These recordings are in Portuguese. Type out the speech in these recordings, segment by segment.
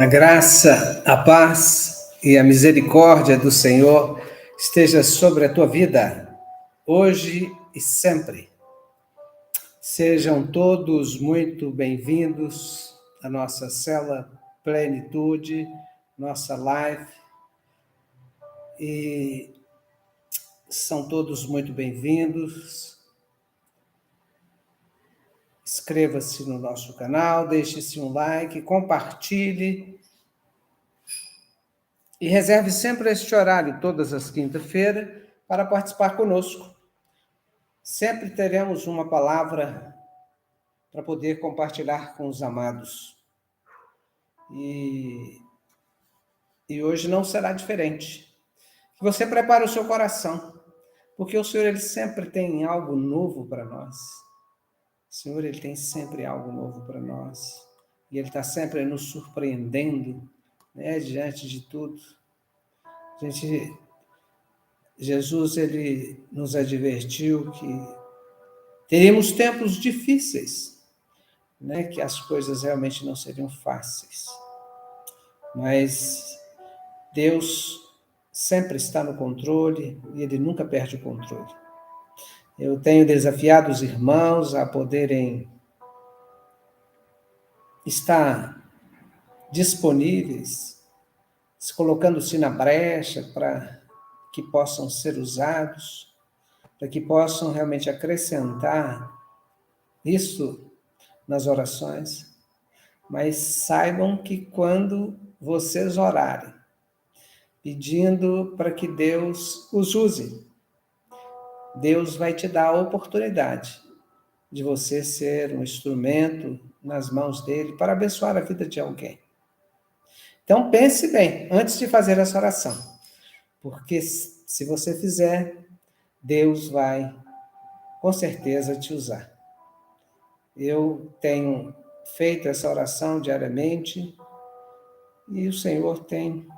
A graça, a paz e a misericórdia do Senhor esteja sobre a tua vida, hoje e sempre. Sejam todos muito bem-vindos à nossa célula Plenitude, nossa live, e são todos muito bem-vindos. Inscreva-se no nosso canal, deixe-se um like, compartilhe e reserve sempre este horário, todas as quintas-feiras, para participar conosco. Sempre teremos uma palavra para poder compartilhar com os amados. E hoje não será diferente. Que você prepare o seu coração, porque o Senhor, Ele sempre tem algo novo para nós. O Senhor, Ele tem sempre algo novo para nós. E Ele está sempre nos surpreendendo, né, diante de tudo. Jesus, Ele nos advertiu que teríamos tempos difíceis, né, que as coisas realmente não seriam fáceis. Mas Deus sempre está no controle e Ele nunca perde o controle. Eu tenho desafiado os irmãos a poderem estar disponíveis, se colocando-se na brecha para que possam ser usados, para que possam realmente acrescentar isso nas orações. Mas saibam que quando vocês orarem, pedindo para que Deus os use, Deus vai te dar a oportunidade de você ser um instrumento nas mãos dele para abençoar a vida de alguém. Então pense bem antes de fazer essa oração, porque se você fizer, Deus vai com certeza te usar. Eu tenho feito essa oração diariamente e o Senhor tem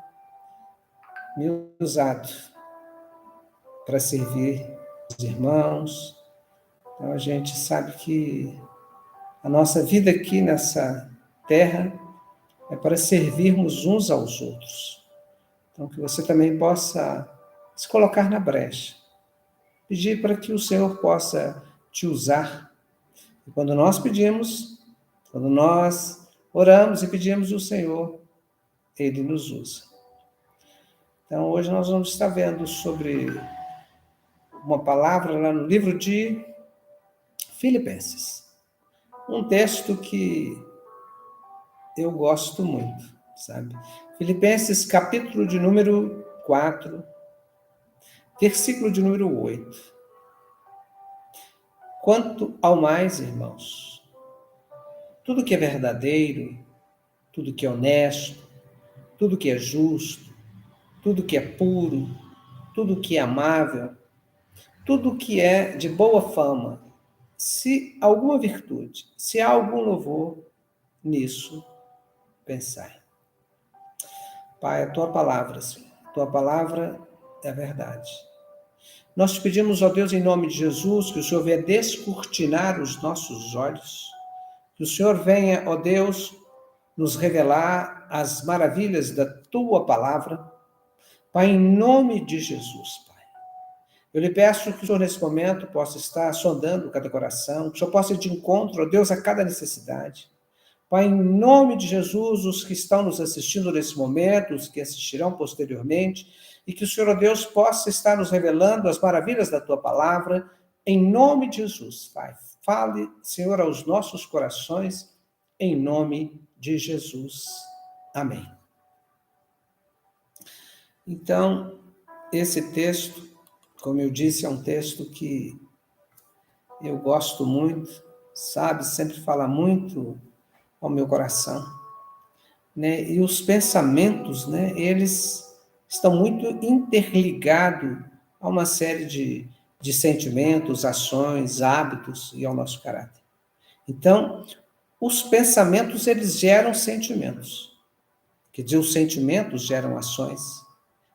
me usado para servir os irmãos. Então a gente sabe que a nossa vida aqui nessa terra é para servirmos uns aos outros. Então que você também possa se colocar na brecha, pedir para que o Senhor possa te usar. E quando nós pedimos, quando nós oramos e pedimos o Senhor, Ele nos usa. Então hoje nós vamos estar vendo sobre uma palavra lá no livro de Filipenses. Um texto que eu gosto muito, sabe? Filipenses, capítulo de número 4, versículo de número 8. Quanto ao mais, irmãos, tudo que é verdadeiro, tudo que é honesto, tudo que é justo, tudo que é puro, tudo que é amável, tudo que é de boa fama, se alguma virtude, se há algum louvor, nisso pensai. Pai, a tua palavra, Senhor, a tua palavra é a verdade. Nós te pedimos, ó Deus, em nome de Jesus, que o Senhor venha descortinar os nossos olhos, que o Senhor venha, ó Deus, nos revelar as maravilhas da tua palavra. Pai, em nome de Jesus, Pai. Eu lhe peço que o Senhor, nesse momento, possa estar sondando cada coração, que o Senhor possa ir de encontro, ó Deus, a cada necessidade. Pai, em nome de Jesus, os que estão nos assistindo nesse momento, os que assistirão posteriormente, e que o Senhor, ó Deus, possa estar nos revelando as maravilhas da tua palavra, em nome de Jesus, Pai. Fale, Senhor, aos nossos corações, em nome de Jesus. Amém. Então, esse texto, como eu disse, é um texto que eu gosto muito, sabe? Sempre fala muito ao meu coração, né? E os pensamentos, né? Eles estão muito interligados a uma série de sentimentos, ações, hábitos e ao nosso caráter. Então, os pensamentos, eles geram sentimentos. Quer dizer, os sentimentos geram ações,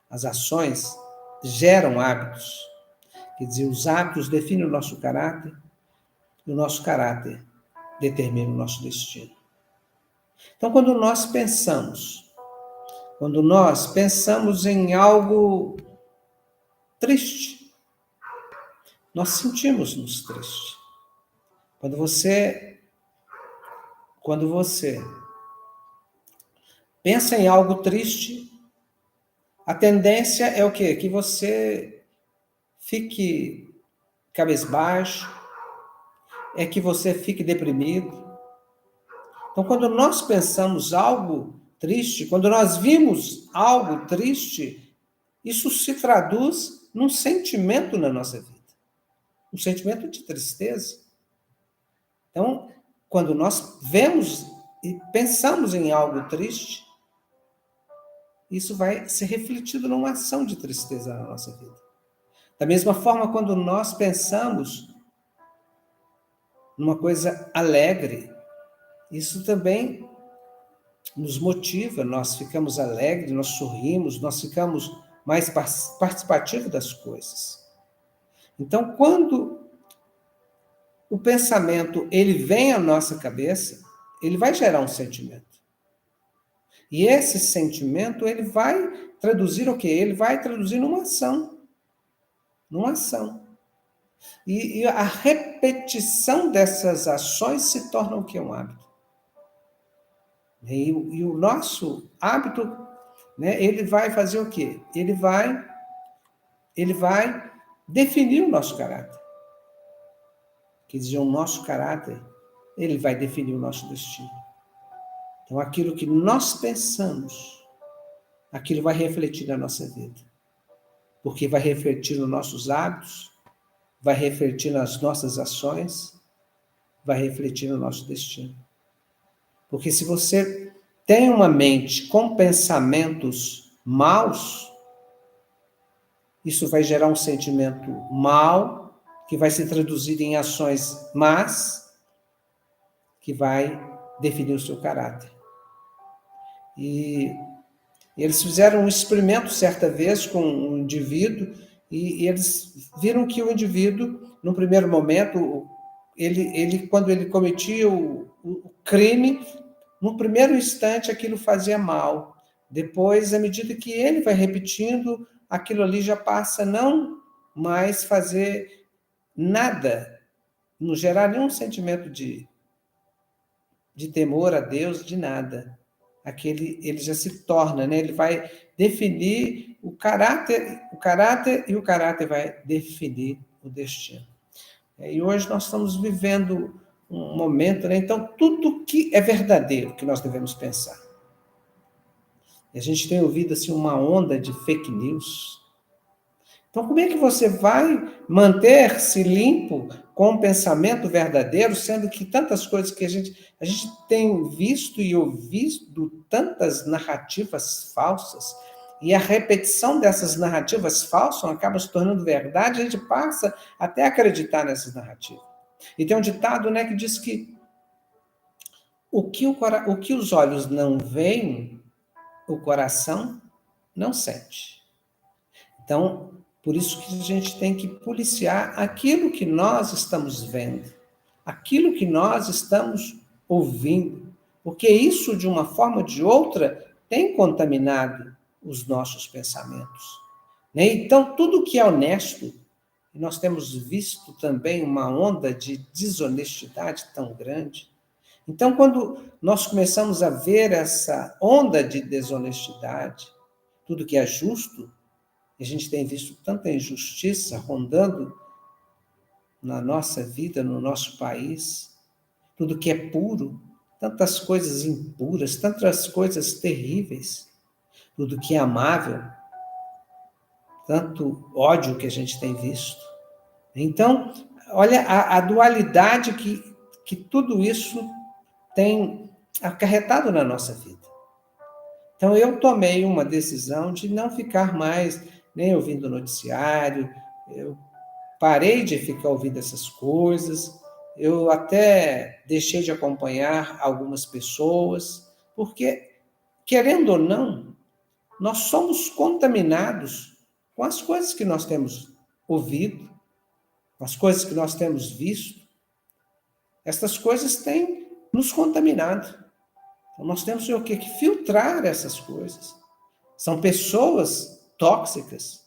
as ações geram hábitos. Quer dizer, os hábitos definem o nosso caráter e o nosso caráter determina o nosso destino. Então, quando nós pensamos em algo triste, nós sentimos-nos tristes. Quando você pensa em algo triste, a tendência é o quê? Que você fique cabisbaixo, é que você fique deprimido. Então, quando nós pensamos algo triste, quando nós vimos algo triste, isso se traduz num sentimento na nossa vida, um sentimento de tristeza. Então, quando nós vemos e pensamos em algo triste, isso vai ser refletido numa ação de tristeza na nossa vida. Da mesma forma, quando nós pensamos numa coisa alegre, isso também nos motiva, nós ficamos alegres, nós sorrimos, nós ficamos mais participativos das coisas. Então, quando o pensamento ele vem à nossa cabeça, ele vai gerar um sentimento. E esse sentimento ele vai traduzir o quê? Ele vai traduzir numa ação. Numa ação. E a repetição dessas ações se torna o quê? Um hábito. E o nosso hábito, né, ele vai fazer o quê? Ele vai definir o nosso caráter. Quer dizer, o nosso caráter, ele vai definir o nosso destino. Então, aquilo que nós pensamos, aquilo vai refletir na nossa vida. Porque vai refletir nos nossos hábitos, vai refletir nas nossas ações, vai refletir no nosso destino. Porque se você tem uma mente com pensamentos maus, isso vai gerar um sentimento mau, que vai se traduzir em ações más, que vai definir o seu caráter. E eles fizeram um experimento certa vez com um indivíduo, e eles viram que o indivíduo, no primeiro momento, quando ele cometia o crime, no primeiro instante aquilo fazia mal. Depois, à medida que ele vai repetindo, aquilo ali já passa a não mais fazer nada, não gerar nenhum sentimento de temor a Deus, de nada. Ele já se torna, né? Ele vai definir o caráter e o caráter vai definir o destino. E hoje nós estamos vivendo um momento, né? Então, tudo que é verdadeiro que nós devemos pensar. E a gente tem ouvido assim, uma onda de fake news. Então, como é que você vai manter-se limpo com um pensamento verdadeiro, sendo que tantas coisas que a gente tem visto e ouvido, tantas narrativas falsas, e a repetição dessas narrativas falsas acaba se tornando verdade, a gente passa até a acreditar nessas narrativas. E tem um ditado, né, que diz que o que os olhos não veem, o coração não sente. Então, por isso que a gente tem que policiar aquilo que nós estamos vendo, aquilo que nós estamos ouvindo, porque isso, de uma forma ou de outra, tem contaminado os nossos pensamentos. Então, tudo que é honesto, e nós temos visto também uma onda de desonestidade tão grande. Então, quando nós começamos a ver essa onda de desonestidade, tudo que é justo, a gente tem visto tanta injustiça rondando na nossa vida, no nosso país, tudo que é puro, tantas coisas impuras, tantas coisas terríveis, tudo que é amável, tanto ódio que a gente tem visto. Então, olha a dualidade que tudo isso tem acarretado na nossa vida. Então, eu tomei uma decisão de não ficar mais nem ouvindo noticiário, eu parei de ficar ouvindo essas coisas, eu até deixei de acompanhar algumas pessoas, porque, querendo ou não, nós somos contaminados com as coisas que nós temos ouvido, com as coisas que nós temos visto. Essas coisas têm nos contaminado. Então, nós temos o quê? Que filtrar essas coisas. São pessoas tóxicas.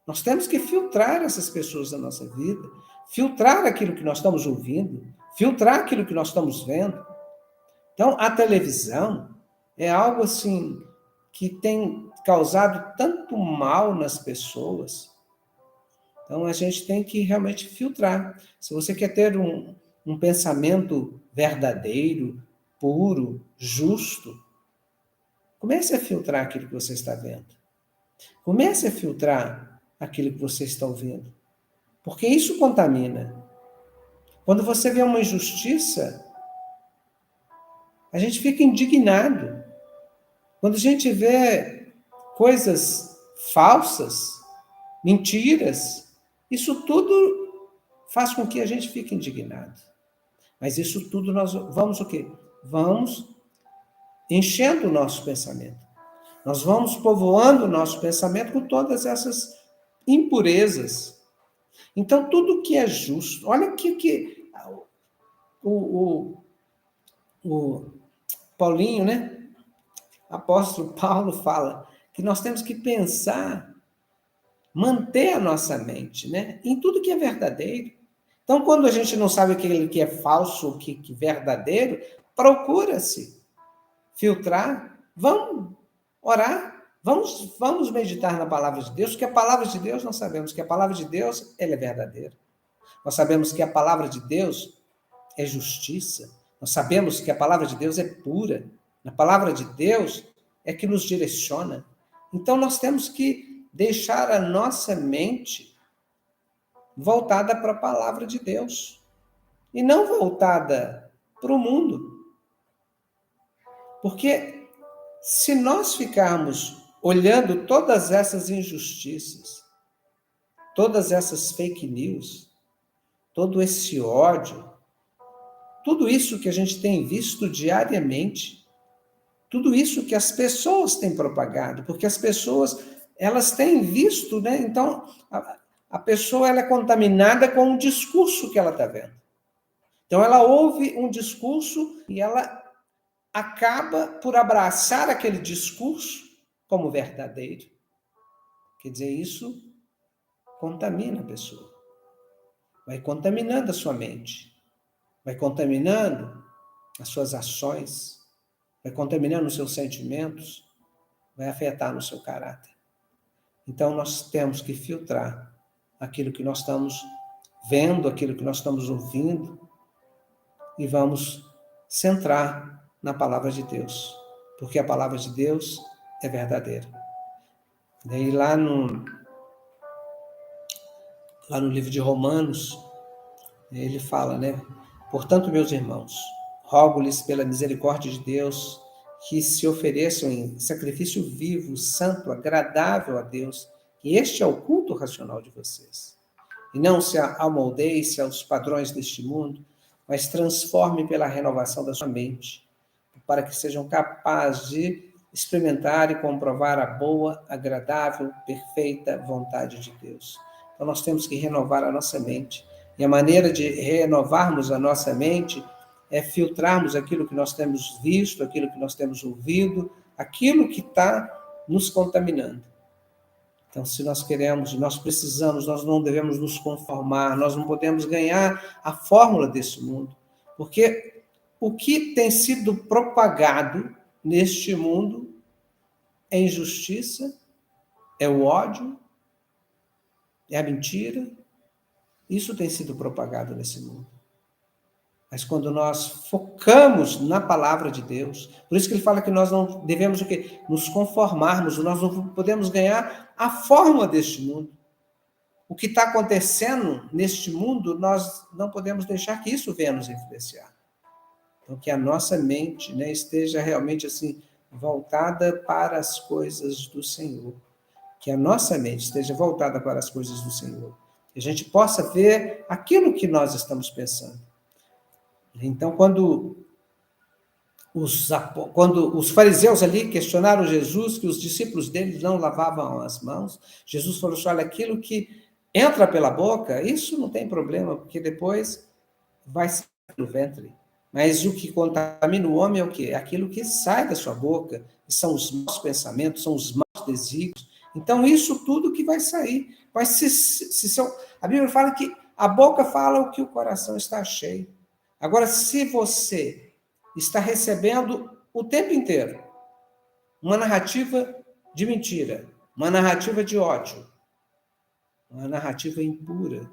Nós temos que filtrar essas pessoas da nossa vida, filtrar aquilo que nós estamos ouvindo, filtrar aquilo que nós estamos vendo. Então, a televisão é algo assim que tem causado tanto mal nas pessoas. Então, a gente tem que realmente filtrar. Se você quer ter um pensamento verdadeiro, puro, justo, comece a filtrar aquilo que você está vendo. Comece a filtrar aquilo que você está ouvindo. Porque isso contamina. Quando você vê uma injustiça, a gente fica indignado. Quando a gente vê coisas falsas, mentiras, isso tudo faz com que a gente fique indignado. Mas isso tudo nós vamos o quê? Vamos enchendo o nosso pensamento. Nós vamos povoando o nosso pensamento com todas essas impurezas. Então, tudo que é justo, olha que o Paulinho, né? Apóstolo Paulo fala que nós temos que pensar, manter a nossa mente, né? Em tudo que é verdadeiro. Então, quando a gente não sabe aquilo que é falso, o que é verdadeiro, procura-se filtrar, vamos orar, vamos meditar na palavra de Deus, porque a palavra de Deus, nós sabemos que a palavra de Deus, ela é verdadeira. Nós sabemos que a palavra de Deus é justiça. Nós sabemos que a palavra de Deus é pura. A palavra de Deus é que nos direciona. Então, nós temos que deixar a nossa mente voltada para a palavra de Deus e não voltada para o mundo. Porque se nós ficarmos olhando todas essas injustiças, todas essas fake news, todo esse ódio, tudo isso que a gente tem visto diariamente, tudo isso que as pessoas têm propagado, porque as pessoas, elas têm visto, né? Então, a pessoa ela é contaminada com o discurso que ela está vendo. Então, ela ouve um discurso e ela acaba por abraçar aquele discurso como verdadeiro. Quer dizer, isso contamina a pessoa. Vai contaminando a sua mente. Vai contaminando as suas ações. Vai contaminando os seus sentimentos. Vai afetar no seu caráter. Então, nós temos que filtrar aquilo que nós estamos vendo, aquilo que nós estamos ouvindo, e vamos centrar na palavra de Deus, porque a palavra de Deus é verdadeira. Daí lá no livro de Romanos, ele fala, né? Portanto, meus irmãos, rogo-lhes pela misericórdia de Deus que se ofereçam em sacrifício vivo, santo, agradável a Deus, que este é o culto racional de vocês. E não se amoldeie-se aos padrões deste mundo, mas transforme pela renovação da sua mente, para que sejam capazes de experimentar e comprovar a boa, agradável, perfeita vontade de Deus. Então, nós temos que renovar a nossa mente. E a maneira de renovarmos a nossa mente é filtrarmos aquilo que nós temos visto, aquilo que nós temos ouvido, aquilo que está nos contaminando. Então, se nós queremos, nós precisamos, nós não devemos nos conformar, nós não podemos ganhar a fórmula desse mundo. Porque o que tem sido propagado neste mundo é injustiça, é o ódio, é a mentira. Isso tem sido propagado nesse mundo. Mas quando nós focamos na palavra de Deus, por isso que ele fala que nós não devemos o quê? Nos conformarmos, nós não podemos ganhar a fórmula deste mundo. O que está acontecendo neste mundo, nós não podemos deixar que isso venha nos influenciar. Então, que a nossa mente, né, esteja realmente assim, voltada para as coisas do Senhor. Que a nossa mente esteja voltada para as coisas do Senhor. Que a gente possa ver aquilo que nós estamos pensando. Então, quando os fariseus ali questionaram Jesus, que os discípulos deles não lavavam as mãos, Jesus falou assim, olha, aquilo que entra pela boca, isso não tem problema, porque depois vai sair do ventre. Mas o que contamina o homem é o quê? É aquilo que sai da sua boca, que são os maus pensamentos, são os maus desígnios. Então, isso tudo que vai sair. Mas a Bíblia fala que a boca fala o que o coração está cheio. Agora, se você está recebendo o tempo inteiro uma narrativa de mentira, uma narrativa de ódio, uma narrativa impura,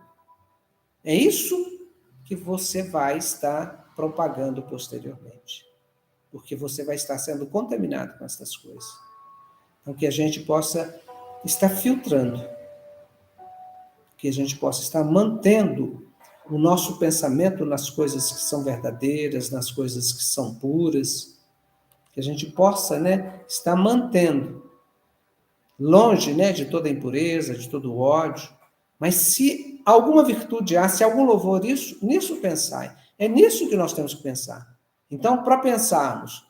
é isso que você vai estar propagando posteriormente, porque você vai estar sendo contaminado com essas coisas. Então, que a gente possa estar filtrando, que a gente possa estar mantendo o nosso pensamento nas coisas que são verdadeiras, nas coisas que são puras, que a gente possa, estar mantendo longe, de toda impureza, de todo ódio. Mas se alguma virtude há, se algum louvor, nisso pensai. É nisso que nós temos que pensar. Então, para pensarmos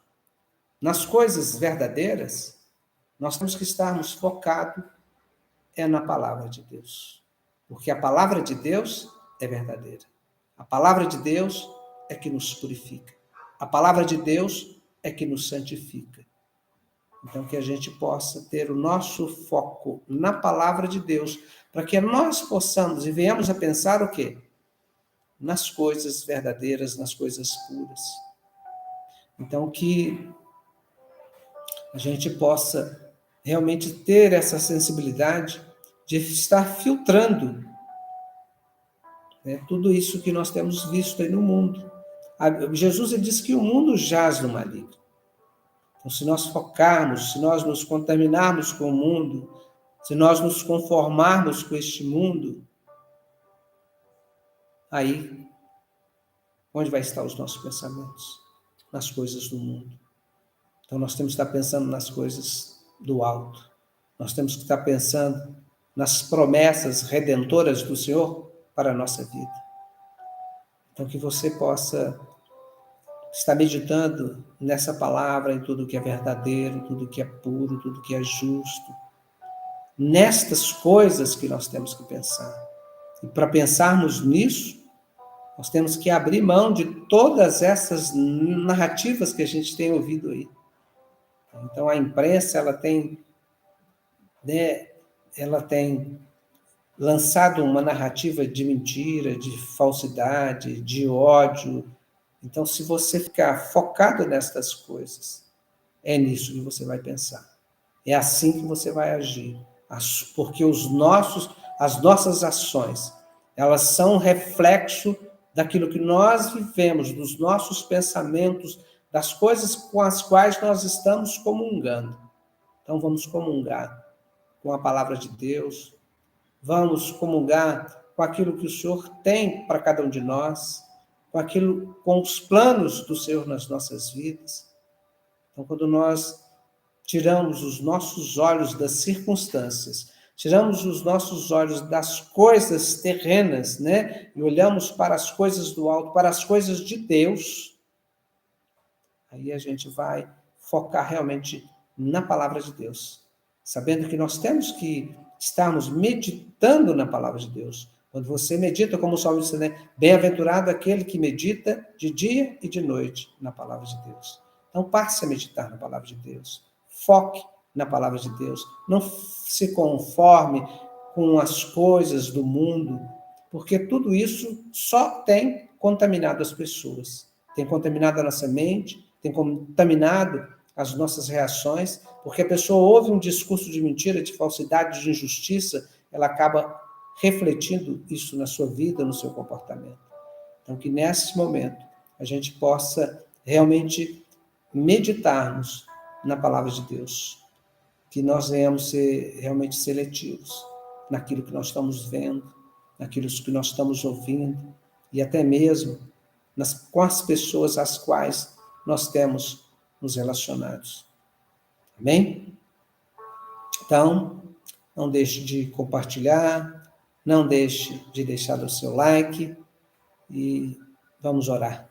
nas coisas verdadeiras, nós temos que estarmos focados na palavra de Deus. Porque a palavra de Deus é verdadeira. A palavra de Deus é que nos purifica. A palavra de Deus é que nos santifica. Então, que a gente possa ter o nosso foco na palavra de Deus, para que nós possamos e venhamos a pensar o quê? Nas coisas verdadeiras, nas coisas puras. Então, que a gente possa realmente ter essa sensibilidade de estar filtrando, tudo isso que nós temos visto aí no mundo. Jesus ele disse que o mundo jaz no maligno. Então, se nós focarmos, se nós nos contaminarmos com o mundo, se nós nos conformarmos com este mundo, aí, onde vai estar os nossos pensamentos? Nas coisas do mundo. Então, nós temos que estar pensando nas coisas do alto. Nós temos que estar pensando nas promessas redentoras do Senhor para a nossa vida. Então, que você possa estar meditando nessa palavra, em tudo que é verdadeiro, tudo que é puro, tudo que é justo. Nestas coisas que nós temos que pensar. E para pensarmos nisso, nós temos que abrir mão de todas essas narrativas que a gente tem ouvido aí. Então, a imprensa, ela tem lançado uma narrativa de mentira, de falsidade, de ódio. Então, se você ficar focado nestas coisas, é nisso que você vai pensar. É assim que você vai agir. Porque as nossas ações, elas são reflexo daquilo que nós vivemos, dos nossos pensamentos, das coisas com as quais nós estamos comungando. Então, vamos comungar com a palavra de Deus, vamos comungar com aquilo que o Senhor tem para cada um de nós, com os planos do Senhor nas nossas vidas. Então, quando nós tiramos os nossos olhos das circunstâncias, tiramos os nossos olhos das coisas terrenas, e olhamos para as coisas do alto, para as coisas de Deus, aí a gente vai focar realmente na palavra de Deus, sabendo que nós temos que estarmos meditando na palavra de Deus. Quando você medita, como o Salmo diz, bem-aventurado aquele que medita de dia e de noite na palavra de Deus. Então, passe a meditar na palavra de Deus. Foque na palavra de Deus. Não se conforme com as coisas do mundo, porque tudo isso só tem contaminado as pessoas. Tem contaminado a nossa mente, tem contaminado as nossas reações, porque a pessoa ouve um discurso de mentira, de falsidade, de injustiça, ela acaba refletindo isso na sua vida, no seu comportamento. Então, que nesse momento a gente possa realmente meditarmos na palavra de Deus, que nós venhamos ser realmente seletivos naquilo que nós estamos vendo, naquilo que nós estamos ouvindo, e até mesmo com as pessoas às quais nós temos nos relacionados. Amém? Então, não deixe de compartilhar, não deixe de deixar o seu like e vamos orar.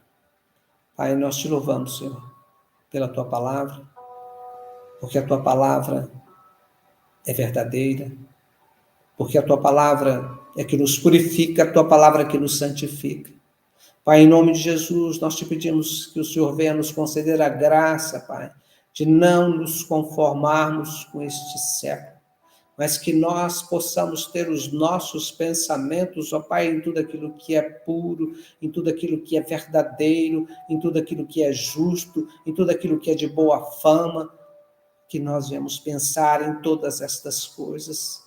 Pai, nós te louvamos, Senhor, pela tua palavra, porque a tua palavra é verdadeira, porque a tua palavra é que nos purifica, a tua palavra é que nos santifica. Pai, em nome de Jesus, nós te pedimos que o Senhor venha nos conceder a graça, Pai, de não nos conformarmos com este século, mas que nós possamos ter os nossos pensamentos, ó Pai, em tudo aquilo que é puro, em tudo aquilo que é verdadeiro, em tudo aquilo que é justo, em tudo aquilo que é de boa fama, que nós venhamos pensar em todas estas coisas.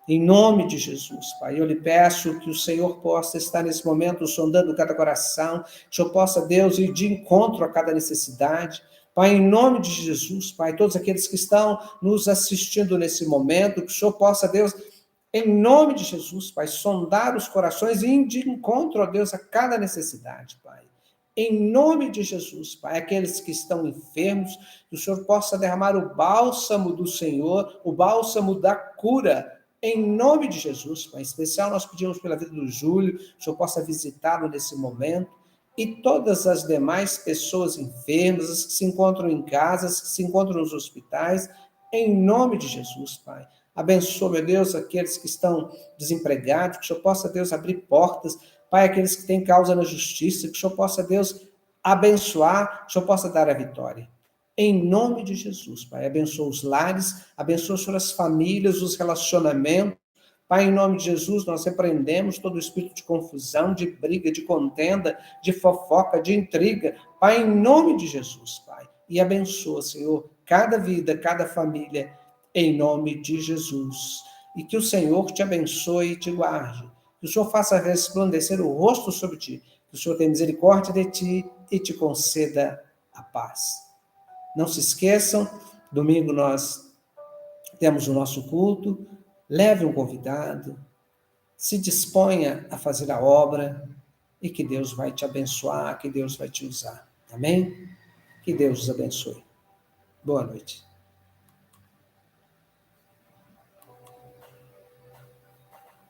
Em nome de Jesus, Pai, eu lhe peço que o Senhor possa estar nesse momento sondando cada coração, que o Senhor possa, Deus, ir de encontro a cada necessidade. Pai, em nome de Jesus, Pai, todos aqueles que estão nos assistindo nesse momento, que o Senhor possa, Deus, em nome de Jesus, Pai, sondar os corações e ir de encontro, ó Deus, a cada necessidade, Pai. Em nome de Jesus, Pai, aqueles que estão enfermos, que o Senhor possa derramar o bálsamo do Senhor, o bálsamo da cura, em nome de Jesus, Pai. Em especial, nós pedimos pela vida do Júlio, que o Senhor possa visitá-lo nesse momento, e todas as demais pessoas enfermas, as que se encontram em casas, as que se encontram nos hospitais, em nome de Jesus, Pai. Abençoa, meu Deus, aqueles que estão desempregados, que o Senhor possa, Deus, abrir portas, Pai, aqueles que têm causa na justiça, que o Senhor possa, Deus, abençoar, que o Senhor possa dar a vitória. Em nome de Jesus, Pai, abençoa os lares, abençoa as famílias, os relacionamentos. Pai, em nome de Jesus, nós repreendemos todo o espírito de confusão, de briga, de contenda, de fofoca, de intriga. Pai, em nome de Jesus, Pai. E abençoa, Senhor, cada vida, cada família, em nome de Jesus. E que o Senhor te abençoe e te guarde. Que o Senhor faça resplandecer o rosto sobre ti. Que o Senhor tenha misericórdia de ti e te conceda a paz. Não se esqueçam, domingo nós temos o nosso culto, leve um convidado, se disponha a fazer a obra e que Deus vai te abençoar, que Deus vai te usar. Amém? Que Deus os abençoe. Boa noite.